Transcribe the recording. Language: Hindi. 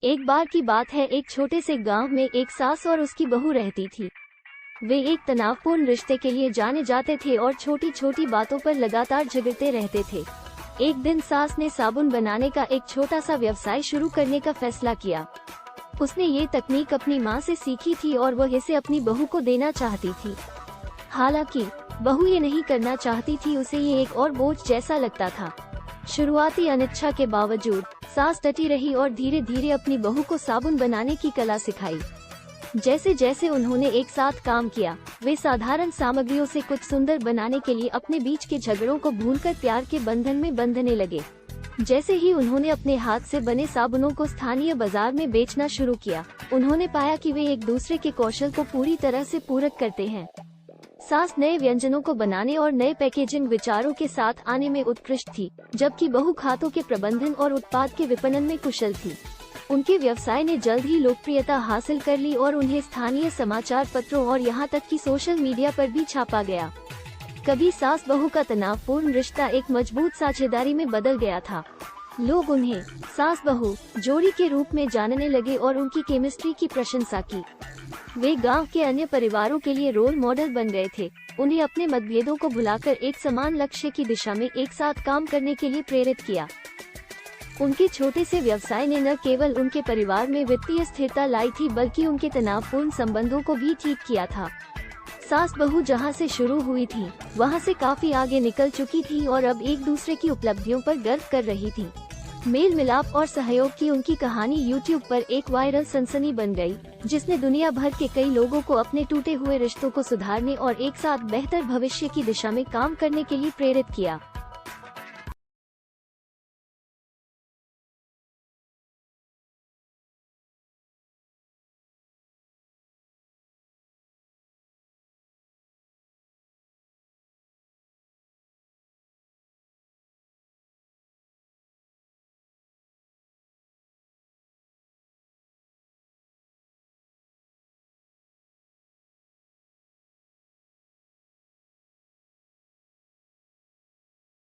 एक बार की बात है, एक छोटे से गांव में एक सास और उसकी बहू रहती थी। वे एक तनावपूर्ण रिश्ते के लिए जाने जाते थे और छोटी छोटी बातों पर लगातार झगड़ते रहते थे। एक दिन सास ने साबुन बनाने का एक छोटा सा व्यवसाय शुरू करने का फैसला किया। उसने ये तकनीक अपनी माँ से सीखी थी और वह इसे अपनी बहू को देना चाहती थी। हालांकि बहू ये नहीं करना चाहती थी, उसे ये एक और बोझ जैसा लगता था। शुरुआती अनिच्छा के बावजूद सास डटी रही और धीरे धीरे अपनी बहू को साबुन बनाने की कला सिखाई। जैसे जैसे उन्होंने एक साथ काम किया, वे साधारण सामग्रियों से कुछ सुंदर बनाने के लिए अपने बीच के झगड़ों को भूलकर प्यार के बंधन में बंधने लगे। जैसे ही उन्होंने अपने हाथ से बने साबुनों को स्थानीय बाजार में बेचना शुरू किया, उन्होंने पाया कि वे एक दूसरे के कौशल को पूरी तरह से पूरक करते हैं। सास नए व्यंजनों को बनाने और नए पैकेजिंग विचारों के साथ आने में उत्कृष्ट थी, जबकि बहू खातों के प्रबंधन और उत्पाद के विपणन में कुशल थी। उनके व्यवसाय ने जल्द ही लोकप्रियता हासिल कर ली और उन्हें स्थानीय समाचार पत्रों और यहाँ तक कि सोशल मीडिया पर भी छापा गया। कभी सास बहू का तनावपूर्ण रिश्ता एक मजबूत साझेदारी में बदल गया था। लोग उन्हें सास बहू जोड़ी के रूप में जानने लगे और उनकी केमिस्ट्री की प्रशंसा की। वे गांव के अन्य परिवारों के लिए रोल मॉडल बन गए थे। उन्हें अपने मतभेदों को भुलाकर एक समान लक्ष्य की दिशा में एक साथ काम करने के लिए प्रेरित किया। उनके छोटे से व्यवसाय ने न केवल उनके परिवार में वित्तीय स्थिरता लाई थी, बल्कि उनके तनावपूर्ण संबंधों को भी ठीक किया था। सास बहू जहां से शुरू हुई थी, वहां से काफी आगे निकल चुकी थी और अब एक दूसरे की उपलब्धियों पर गर्व कर रही थी। मेल मिलाप और सहयोग की उनकी कहानी YouTube पर एक वायरल सनसनी बन गई, जिसने दुनिया भर के कई लोगों को अपने टूटे हुए रिश्तों को सुधारने और एक साथ बेहतर भविष्य की दिशा में काम करने के लिए प्रेरित किया।